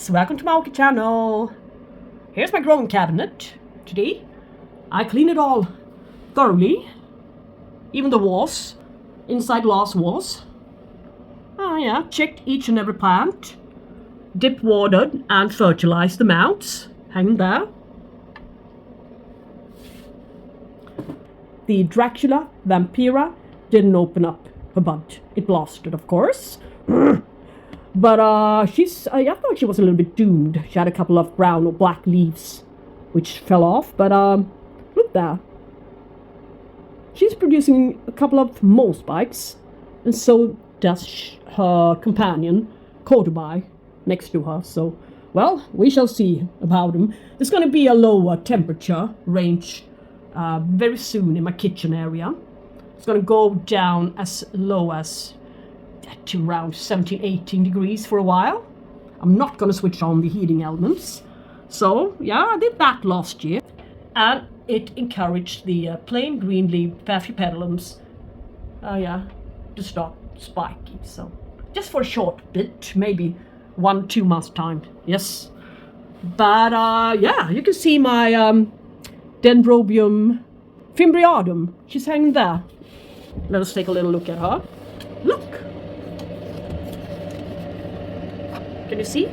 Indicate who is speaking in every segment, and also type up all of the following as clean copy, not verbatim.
Speaker 1: guys, welcome to my Orchid channel. Here's my growing cabinet. Today I cleaned it all thoroughly, even the walls, inside glass walls. Oh yeah, checked each and every plant, dip watered and fertilized the mounts, hanging there. The Dracula Vampira didn't open up her bud. It blasted, of course. But I thought she was a little bit doomed. She had a couple of brown or black leaves which fell off, but look there. She's producing a couple of more spikes, and so does her companion, Cordobai, next to her. So, well, we shall see about them. There's going to be a lower temperature range very soon in my kitchen area. It's going to go down as low as to around 17-18 degrees for a while. I'm not going to switch on the heating elements. So, yeah, I did that last year. And it encouraged the plain green leaf Paphiopedilums to start spiking. So, just for a short bit, maybe 1-2 months time. Yes. But, yeah, you can see my Dendrobium fimbriatum. She's hanging there. Let us take a little look at her. Look! Can you see?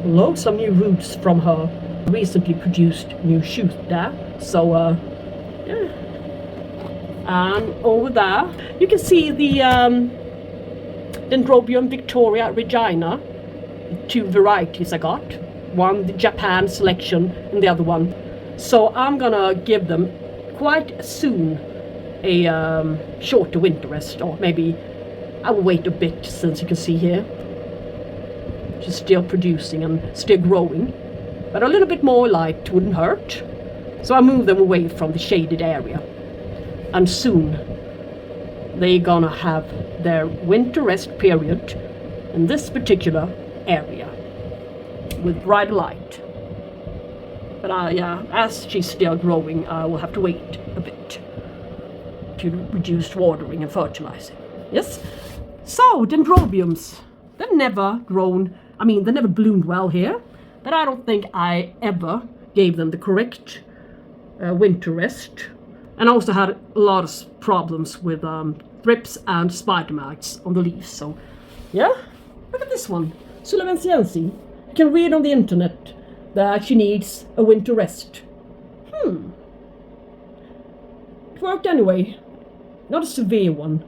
Speaker 1: Loads of new roots from her recently produced new shoot there. So, yeah. And over there, you can see the Dendrobium Victoria Reginae. 2 varieties I got. One, the Japan selection, and the other one. So I'm gonna give them quite soon a shorter winter rest, or maybe I will wait a bit, since you can see here she's still producing and still growing, but a little bit more light wouldn't hurt. So I move them away from the shaded area, and soon they're gonna have their winter rest period in this particular area with bright light. But yeah, as she's still growing, I will have to wait a bit to reduce watering and fertilizing. Yes. So, Dendrobiums, they're never grown, they never bloomed well here, but I don't think I ever gave them the correct winter rest. And I also had a lot of problems with thrips and spider mites on the leaves. So, yeah, look at this one, Sullivansiensis. You can read on the internet that she needs a winter rest. It worked anyway. Not a severe one.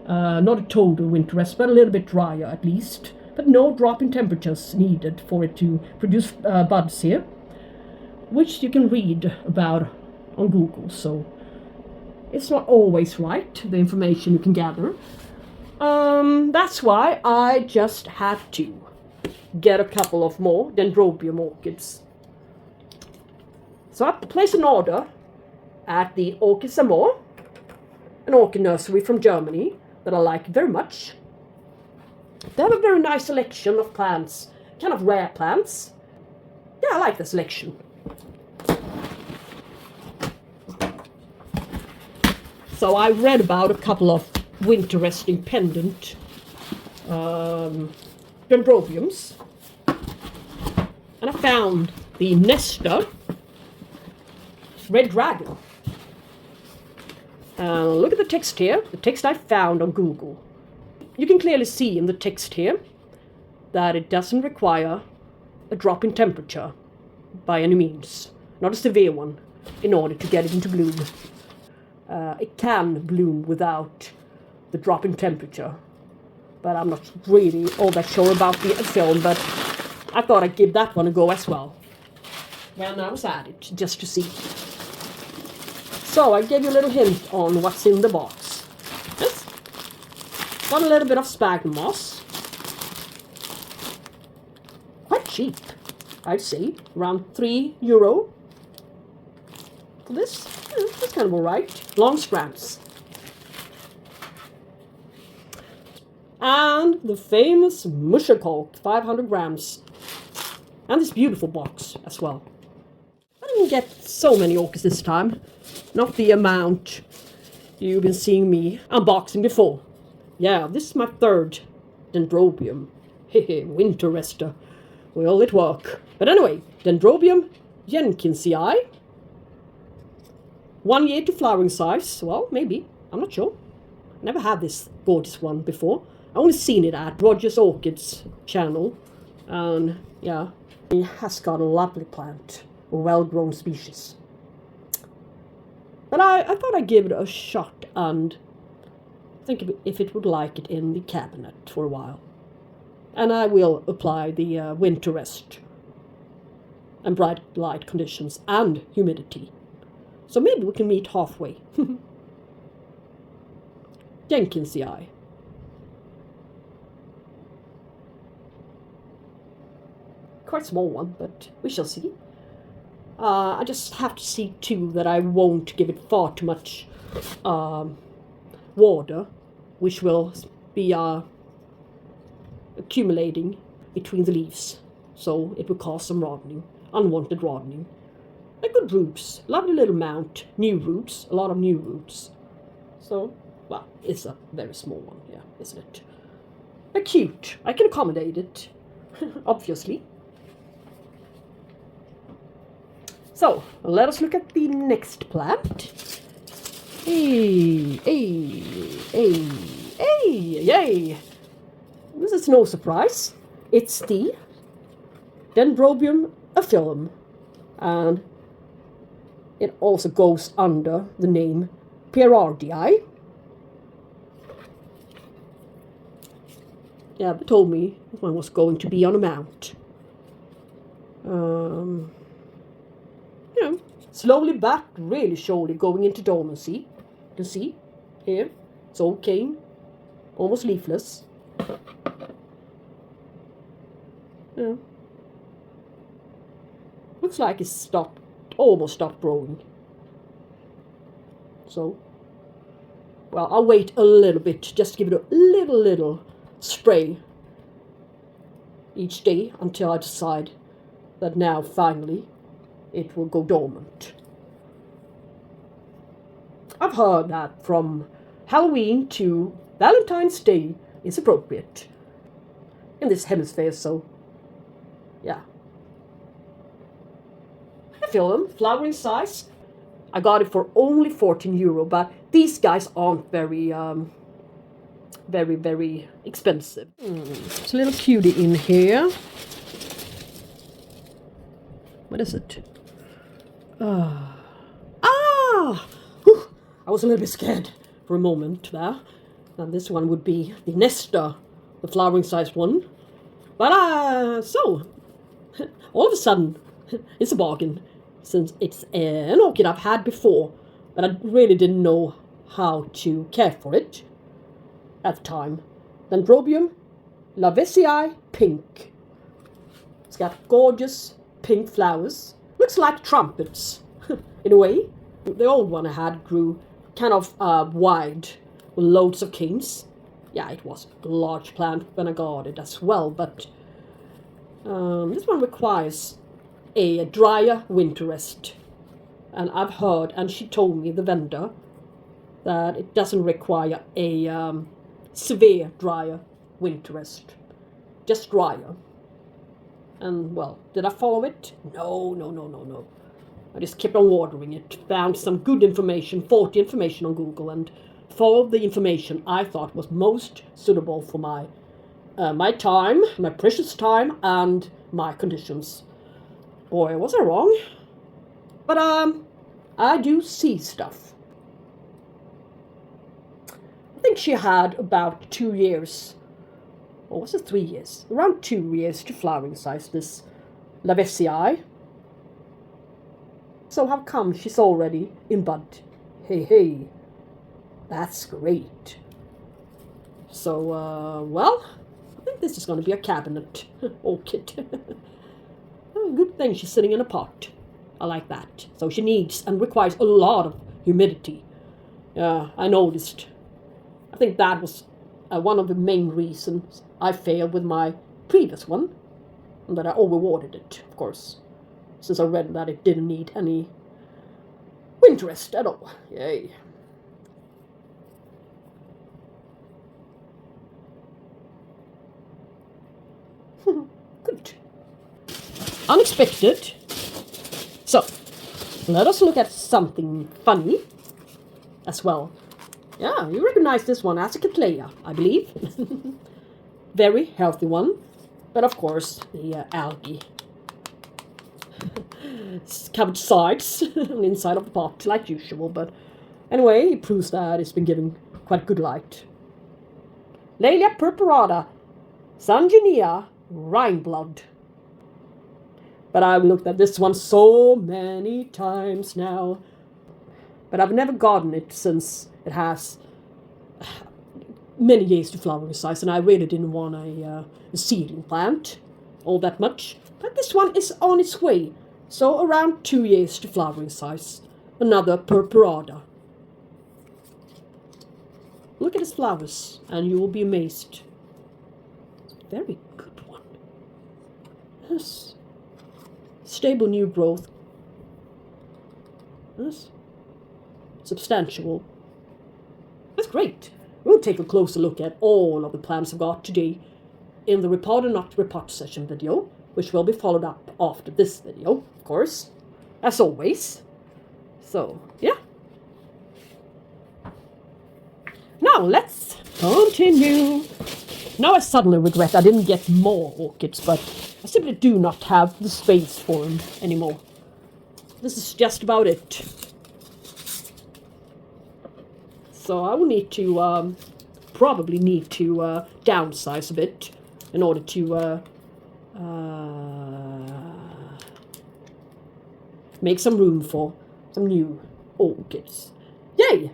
Speaker 1: Not a total winter rest, but a little bit drier at least. But no drop in temperatures needed for it to produce buds here, which you can read about on Google. So it's not always right, the information you can gather. That's why I just had to get a couple of more Dendrobium orchids. So I placed an order at the Orchids and More, an orchid nursery from Germany that I like very much. They have a very nice selection of plants, kind of rare plants. Yeah, I like the selection. So I read about a couple of winter resting pendant Dendrobiums, and I found the Nestor Red Dragon. Look at the text here, the text I found on Google. You can clearly see in the text here that it doesn't require a drop in temperature by any means, not a severe one, in order to get it into bloom. It can bloom without the drop in temperature, but I'm not really all that sure about the film, but I thought I'd give that one a go as well when I was at it, just to see. So I gave you a little hint on what's in the box. Yes. Got a little bit of sphagnum moss. Quite cheap, I'd say. Around €3 for this. Yeah, that's kind of alright. Long strands. And the famous Muscherkolk, 500 grams. And this beautiful box as well. I didn't get so many orchids this time. Not the amount you've been seeing me unboxing before. Yeah, this is my third Dendrobium Hehe, winter rester. Will it work? But anyway, Dendrobium Jenkinsii. 1 year to flowering size. Well, maybe. I'm not sure. Never had this gorgeous one before. I only seen it at Roger's Orchids channel. And yeah, it has got a lovely plant. A well-grown species. But I thought I'd give it a shot and think if it would like it in the cabinet for a while. And I will apply the winter rest and bright light conditions and humidity. So maybe we can meet halfway. Jenkinsii. Quite small one, but we shall see. I just have to see too that I won't give it far too much water, which will be accumulating between the leaves, so it will cause some rotting, unwanted rotting. They're good roots, lovely little mount, new roots, a lot of new roots. So, well, it's a very small one, yeah, isn't it? But cute, I can accommodate it, obviously. So, let us look at the next plant. Hey, yay! This is no surprise. It's the Dendrobium Aphyllum, and it also goes under the name Purpurata. Yeah, they told me this one was going to be on a mount. You know, slowly but really surely going into dormancy. You can see here, it's all cane, almost leafless. Yeah. Looks like it's almost stopped growing. So, well, I'll wait a little bit, just give it a little spray each day until I decide that now finally it will go dormant. I've heard that from Halloween to Valentine's Day is appropriate in this hemisphere, so yeah. Aphyllum, flowering size. I got it for only €14, but these guys aren't very expensive. It's a little cutie in here. What is it? Whew, I was a little bit scared for a moment there. And this one would be the Nestor, the flowering size one. But so all of a sudden it's a bargain, since it's an orchid I've had before, but I really didn't know how to care for it at the time. Dendrobium Lawesii pink. It's got gorgeous pink flowers. Looks like trumpets in a way. The old one I had grew kind of wide with loads of canes. Yeah, it was a large plant when I got it as well, but this one requires a drier winter rest. And I've heard, and she told me, the vendor, that it doesn't require a severe drier winter rest. Just drier. And, well, did I follow it? No. I just kept on watering it, found some good information, faulty information on Google, and followed the information I thought was most suitable for my time, my precious time, and my conditions. Boy, was I wrong. But, I do see stuff. I think she had about 2 years, or was it 3 years? Around 2 years to flowering size, this Lawesii. So how come she's already in bud? Hey, that's great. So, well, I think this is going to be a cabinet orchid. Good thing she's sitting in a pot. I like that. So she needs and requires a lot of humidity. I noticed. I think that was one of the main reasons I failed with my previous one. And that I overwatered it, of course. Since I read that it didn't need any winter rest at all. Yay. unexpected. So, let us look at something funny as well. Yeah, you recognize this one as a Cattleya, I believe. Very healthy one. But of course, the algae. It's covered sides on the inside of the pot, like usual. But anyway, it proves that it's been given quite good light. Laelia Purpurata, Sanguinea, Rhineblood. But I've looked at this one so many times now. But I've never gotten it since it has many years to flowering size, and I really didn't want a seedling plant all that much. But this one is on its way, so around 2 years to flowering size. Another Purpurata. Look at its flowers, and you will be amazed. It's a very good one. Yes. Stable new growth. Yes. Substantial. That's great. We'll take a closer look at all of the plants I've got today in the repot or not repot session video, which will be followed up after this video, of course, as always. So, yeah. Now, let's continue. Now I suddenly regret I didn't get more orchids, but I simply do not have the space for them anymore. This is just about it. So I will need to, probably need to downsize a bit in order to make some room for some new orchids. Yay!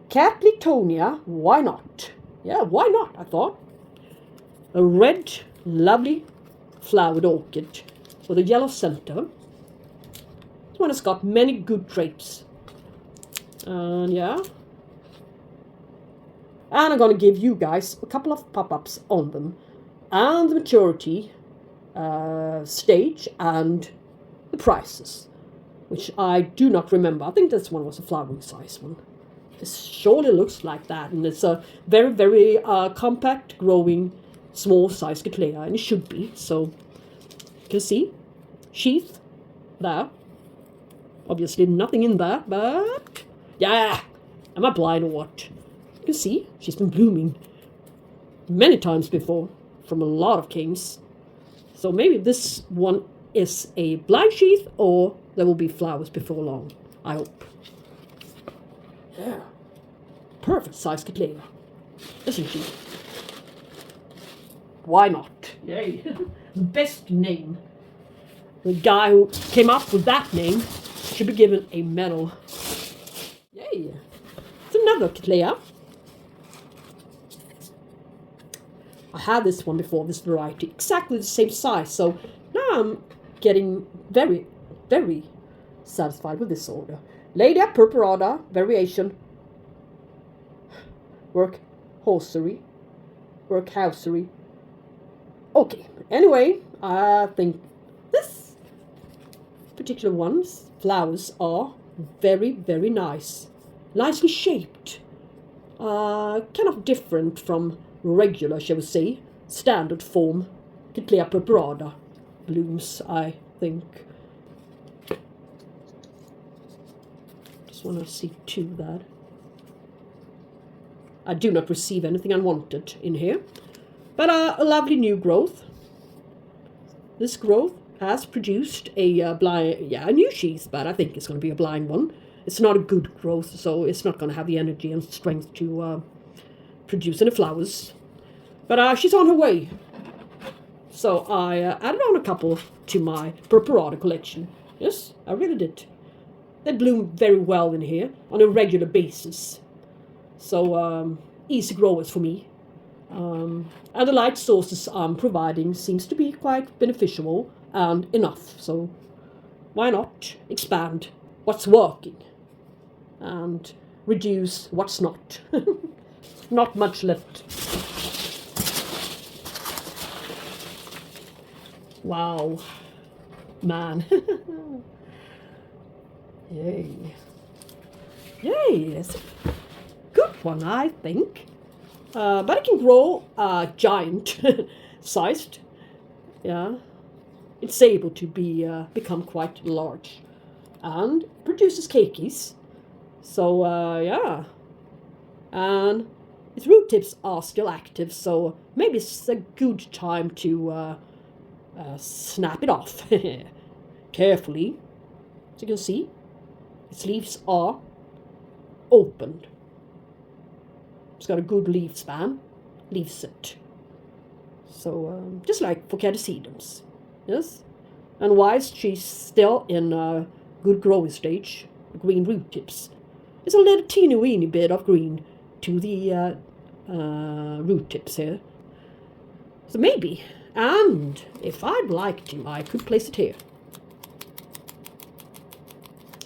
Speaker 1: Cattleytonia, why not? Yeah, why not, I thought. A red, lovely flowered orchid with a yellow center. This one has got many good traits. And yeah. And I'm going to give you guys a couple of pop-ups on them. And the maturity stage and the prices. Which I do not remember. I think this one was a flowering size one. It surely looks like that. And it's a very, very compact, growing, small size Cattleya. And it should be. So, you can see. Sheath. There. Obviously nothing in there. But, yeah. Am I blind or what? You can see. She's been blooming many times before. From a lot of kings. So maybe this one is a blind sheath. Or there will be flowers before long. I hope. Yeah. Perfect size Cattleya. Isn't she? Why not? Yay. Best name. The guy who came up with that name should be given a medal. Yay. It's another Cattleya. I had this one before, this variety. Exactly the same size. So now I'm getting very, very satisfied with this order. Laelia Purpurata variation. Workhousery. Okay, anyway, I think this particular one's flowers are very, very nice. Nicely shaped. Kind of different from regular, shall we say, standard form Cattleya Purpurata blooms, I think. Just want to see to that. I do not receive anything unwanted in here. But a lovely new growth. This growth has produced a blind, a new sheath, but I think it's going to be a blind one. It's not a good growth, so it's not going to have the energy and strength to produce any flowers. But she's on her way. So I added on a couple to my Purpurata collection. Yes, I really did. They bloom very well in here on a regular basis. So easy growers for me. And the light sources I'm providing seems to be quite beneficial and enough. So why not expand what's working and reduce what's not. Not much left. Wow. Man. Yay. Yay. It's a good one, I think. But it can grow giant sized. Yeah. it's able to become quite large. And it produces cakeys. So, yeah. And its root tips are still active, so maybe it's a good time to snap it off. Carefully. As you can see, its leaves are opened. It's got a good leaf span, leaf set. So, just like for Cattleytonia, yes? And whilst she's still in a good growing stage, the green root tips, there's a little teeny weeny bit of green to the root tips here. So maybe, and if I'd like to, I could place it here.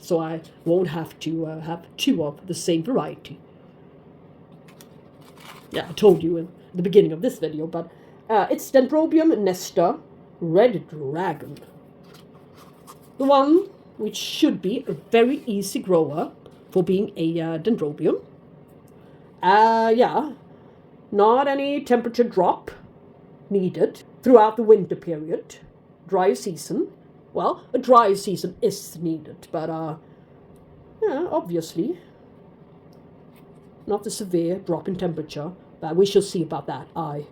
Speaker 1: So I won't have to have two of the same variety. Yeah, I told you in the beginning of this video, but it's Dendrobium Nestor Red Dragon. The one which should be a very easy grower for being a Dendrobium. Yeah, not any temperature drop needed throughout the winter period. Dry season. Well, a dry season is needed, but yeah, obviously not a severe drop in temperature. But we shall see about that. I'm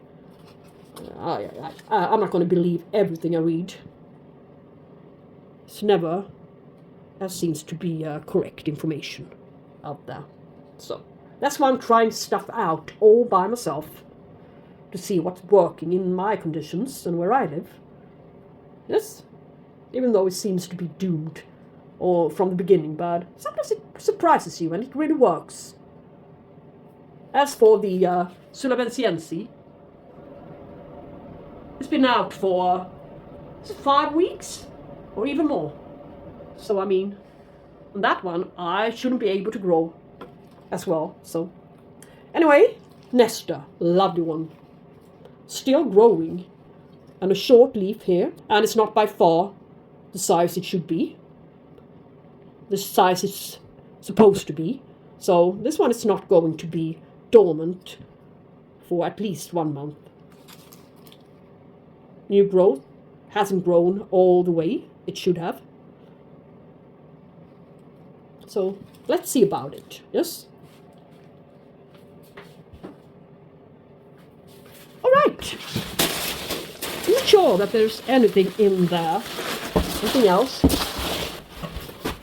Speaker 1: not going to believe everything I read. It's never, that seems to be correct information out there. So that's why I'm trying stuff out all by myself to see what's working in my conditions and where I live. Yes, even though it seems to be doomed or from the beginning, but sometimes it surprises you and it really works. As for the Jenkinsii, it's been out for 5 weeks or even more. So I mean, on that one I shouldn't be able to grow as well. So anyway, Nestor, lovely one, still growing, and a short leaf here, and it's not by far the size it should be, the size it's supposed to be. So this one is not going to be dormant for at least 1 month. New growth hasn't grown all the way it should have. So let's see about it. Yes. All right. I'm not sure that there's anything in there. Anything else?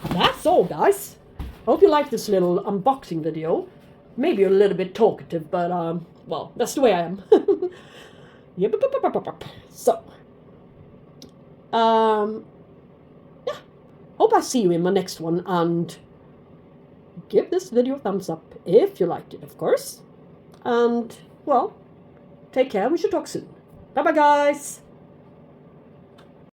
Speaker 1: That's all, guys. Hope you like this little unboxing video. Maybe a little bit talkative, but well, that's the way I am. Yep. So, yeah. Hope I see you in my next one, and give this video a thumbs up if you liked it, of course. And well, take care. We should talk soon. Bye bye, guys.